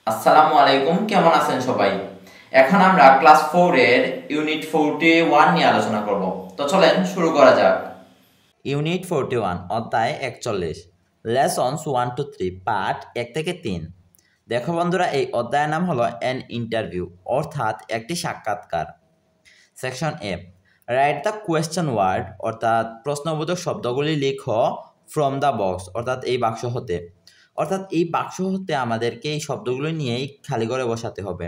আসসালামু আলাইকুম, কেমন আছেন সবাই? এখন আমরা ক্লাস 4 এর ইউনিট 41 নিয়ে আলোচনা করব। তো চলেন শুরু করা যাক। ইউনিট 41 অধ্যায় 41 লেসনস 1 to 3 পার্ট 1 থেকে 3। দেখো বন্ধুরা, এই অধ্যায়ের নাম হলো অ্যান ইন্টারভিউ অর্থাৎ একটি সাক্ষাৎকার। Section A, write the question word অর্থাৎ প্রশ্নবোধক শব্দগুলি লিখো ফ্রম দ্য বক্স অর্থাৎ এই বাক্স হতে। অর্থাৎ এই বাক্স হতে আমাদেরকে এই শব্দগুলো নিয়েই খালি করে বসাতে হবে।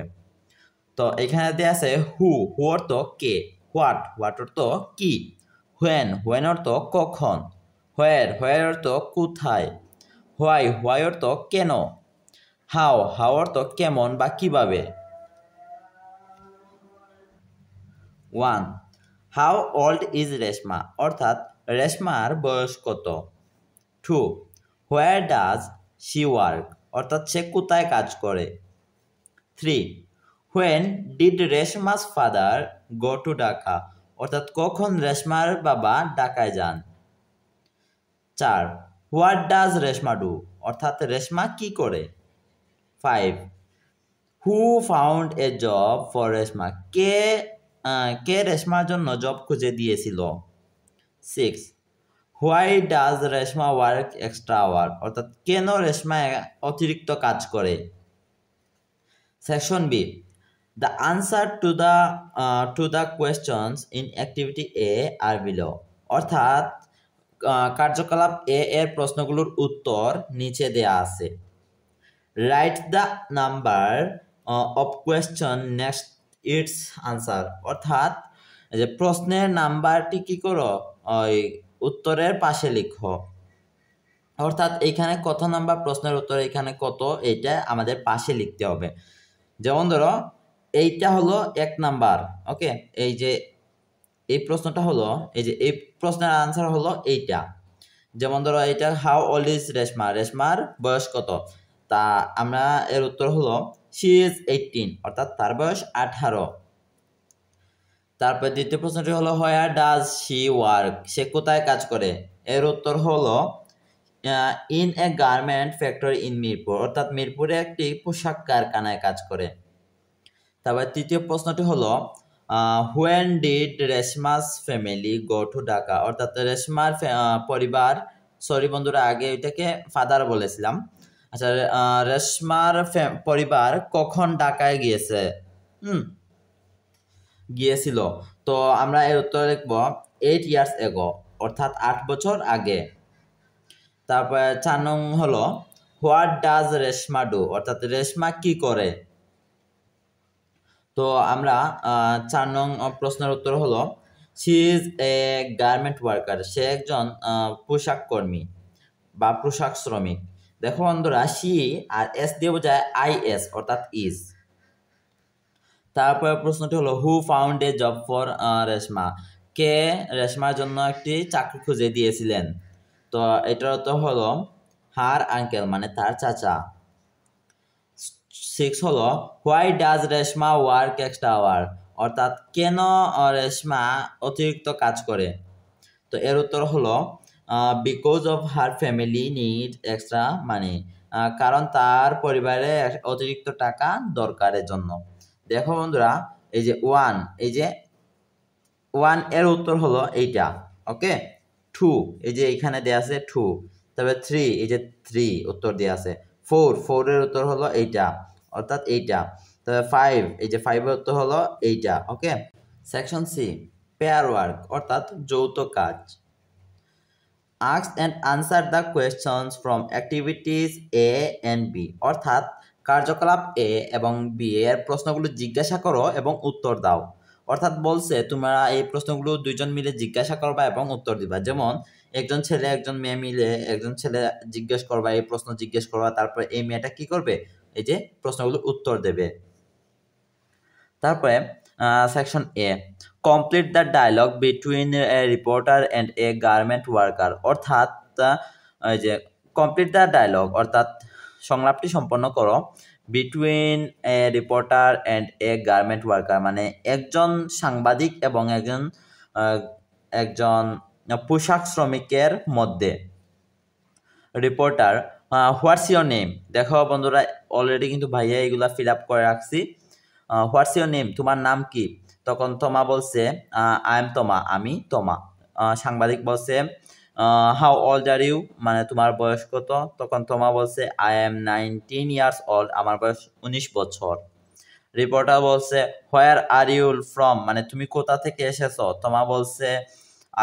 তো এখানে দেওয়া আছে হু অর্থ কে, হোয়াট অর্থ কি, হোয়েন অর্থ কখন, হোয়ার অর্থ কোথায়, হোয়াই অর্থ কেন, হাউ অর্থ কেমন বা কিভাবে। 1. হাউ ওল্ড ইজ রেশমা অর্থাৎ রেশমার বয়স কত। 2. হোয়ার ডাজ শি ওয়ার্ক অর্থাৎ সে কোথায় কাজ করে। 3. When did Reshma's father go to Dhaka অর্থাৎ কখন রেশমার বাবা ঢাকায় যান। 4. হোয়াট ডাজ রেশমা ডু অর্থাৎ রেশমা কি করে। 5. Who found a job for Reshma কে রেশমার জন্য জব খুঁজে দিয়েছিল। 6. Why does Reshma work extra hour অর্থাৎ কেন রেশমা অতিরিক্ত কাজ করে। Section B, the answer to the questions in activity A are below অর্থাৎ কার্যকলাপ এ এর প্রশ্নগুলোর উত্তর নিচে দেয়া আছে। Write the number of question next it's answer অর্থাৎ যে প্রশ্নের নাম্বারটি কি করো ওই উত্তরের পাশে লিখো। অর্থাৎ এখানে কত নাম্বার প্রশ্নের উত্তর এখানে কত এটা আমাদের পাশে লিখতে হবে। যেমন ধরো এইটা হলো 1 নাম্বার, ওকে, এই যে এই প্রশ্নটা হলো এই যে এই প্রশ্নের আনসার হলো এইটা। যেমন ধরো এইটা হাউ ওল্ড ইজ রেশমার বয়স কত, তা আমরা এর উত্তর হলো শি ইজ 18 অর্থাৎ তার বয়স 18। তারপর দ্বিতীয় প্রশ্নটি হলো হোয়ার ডাজ শি ওয়ার্ক সে কোথায় কাজ করে, এর উত্তর হলো in a garment factory in Mirpur অর্থাৎ মিরপুরে একটি পোশাক কারখানায় কাজ করে। তারপর তৃতীয় প্রশ্নটি হলো when did Reshma's family go to Dhaka অর্থাৎ রেশমার পরিবার, সরি বন্ধুরা আগে এটাকে ফাদার বলেছিলাম, আচ্ছা রেশমার পরিবার কখন ঢাকায় গিয়েছিল, তো আমরা এর উত্তর লিখব 8 years ago অর্থাৎ 8 বছর আগে। তারপর 4 নং হলো হোয়াট ডাজ রেশমা ডু অর্থাৎ রেশমা কি করে, তো আমরা 4 নং প্রশ্নের উত্তর হলো she is a garment worker সে একজন পোশাক কর্মী বা পোশাক শ্রমিক। দেখো বন্ধুরা শি আর এস দিয়ে বোঝায় আইএস অর্থাৎ ইজ। তারপর প্রশ্নটি হলো who found a job for Reshma কে রেশমার জন্য একটি চাকরি খুঁজে দিয়েছিলেন, তো এটার তো হলো হার আঙ্কেল মানে তার চাচা। 6 হলো why does Reshma work extra hour অর্থাৎ কেন রেশমা অতিরিক্ত কাজ করে, তো এর উত্তর হলো because of her family need extra মানি কারণ তার পরিবারে অতিরিক্ত টাকা দরকারের জন্য। দেখো বন্ধুরা এই যে 1 এর উত্তর হলো এইটা, ওকে। 2 এই যে এখানে দেয়া আছে 2, তবে 3 এই যে 3 উত্তর দেয়া আছে। 4 এর উত্তর হলো এইটা অর্থাৎ এইটা, তবে 5 এই যে 5 এর উত্তর হলো এইটা, okay. Section C, pair work অর্থাৎ যৌথ কাজ। Ask and answer the questions from activities A and B অর্থাৎ কার্যকলাপ এ এবং বি এর প্রশ্নগুলো জিজ্ঞাসা করো এবং উত্তর দাও। অর্থাৎ বলছে তোমরা এই প্রশ্নগুলো দুইজন মিলে জিজ্ঞাসা করবা এবং উত্তর দিবা। যেমন একজন ছেলে একজন মেয়ে মিলে একজন ছেলে জিজ্ঞেস করবা, এই প্রশ্ন জিজ্ঞেস করবা, তারপরে এই মেয়েটা কি করবে এই যে প্রশ্নগুলো উত্তর দেবে। তারপরে section A, complete the dialogue between a reporter and a garment worker অর্থাৎ এই যে কমপ্লিট দ্য ডায়লগ অর্থাৎ সংলাপটি সম্পন্ন করো between a reporter and a garment worker মানে একজন সাংবাদিক এবং একজন পোশাক শ্রমিকের মধ্যে। রিপোর্টার হোয়াটস ইয়োর নেম, দেখো বন্ধুরা অলরেডি কিন্তু ভাইয়া এগুলা ফিল আপ করে রাখছি। হোয়াটস ইয়োর নেম, তোমার নাম কি? তখন তোমা বলছে আই এম তোমা, আমি তোমা। সাংবাদিক বলছে হাউ ওল্ড আর ইউ, মানে তোমার বয়স কত? তখন তোমা বলছে আই এম 19 ইয়ার্স ওল্ড, আমার বয়স 19 বছর। রিপোর্টার বলছে হোয়ার আর ইউ ফ্রম, মানে তুমি কোথা থেকে এসেছো? তোমা বলছে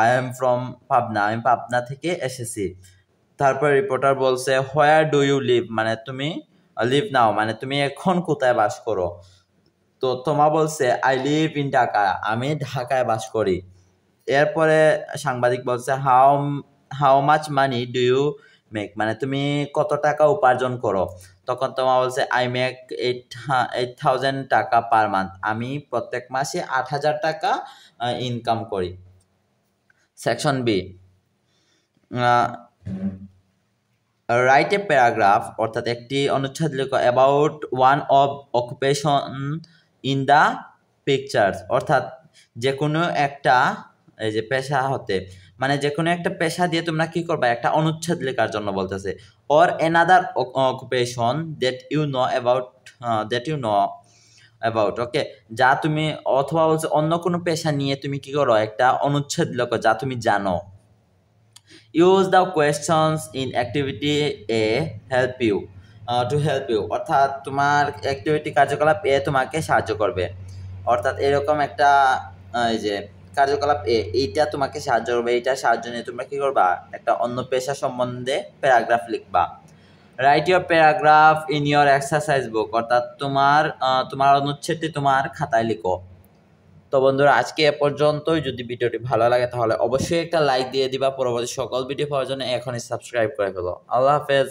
আই এম ফ্রম পাবনা, আমি পাবনা থেকে এসেছি। তারপর রিপোর্টার বলছে হোয়ার ডু ইউ লিভ, মানে তুমি লিভ নাও, মানে তুমি এখন কোথায় বাস করো? তো তোমা বলছে আই লিভ ইন ঢাকা, আমি ঢাকায় বাস করি। এরপরে সাংবাদিক বলছে how how much money do you make, মানে তুমি কত টাকা উপার্জন করো? তখন তোমা বলছে আই মেক 8,000 টাকা পার মান্থ, আমি প্রত্যেক মাসে 8,000 টাকা ইনকাম করি। Section B, write a paragraph, অর্থাৎ একটি অনুচ্ছেদ লেখো about one of occupation in the pictures, অর্থাৎ যে কোনো একটা এই যে পেশা হতে, মানে যে কোনো একটা পেশা দিয়ে তোমরা কি করবা, একটা অনুচ্ছেদ লেখার জন্য বলতেছে। Or another occupation that you know about, okay, যা তুমি, অথবা বলছে অন্য কোনো পেশা নিয়ে তুমি কি করো, একটা অনুচ্ছেদ লেখো যা তুমি জানো। Use the questions in activity A help you, to help you, অর্থাৎ তোমার অ্যাক্টিভিটি কার্যকলাপ এ তোমাকে সাহায্য করবে। অর্থাৎ এরকম একটা এই যে কার্যকলাপ এ, এইটা তোমাকে সাহায্য করবে, এইটার সাহায্য নিয়ে তোমরা কি করবা, একটা অন্য পেশা সম্বন্ধে প্যারাগ্রাফ লিখবা। Right your paragraph in your exercise বুক, অর্থাৎ তোমার অনুচ্ছেদটি তোমার খাতায় লিখো। তো বন্ধুরা আজকে এ পর্যন্তই। যদি ভিডিওটি ভালো লাগে তাহলে অবশ্যই একটা লাইক দিয়ে দিবা। পরবর্তী সকল ভিডিও পাওয়ার জন্য এখনই সাবস্ক্রাইব করে ফেলো। আল্লাহ হাফেজ।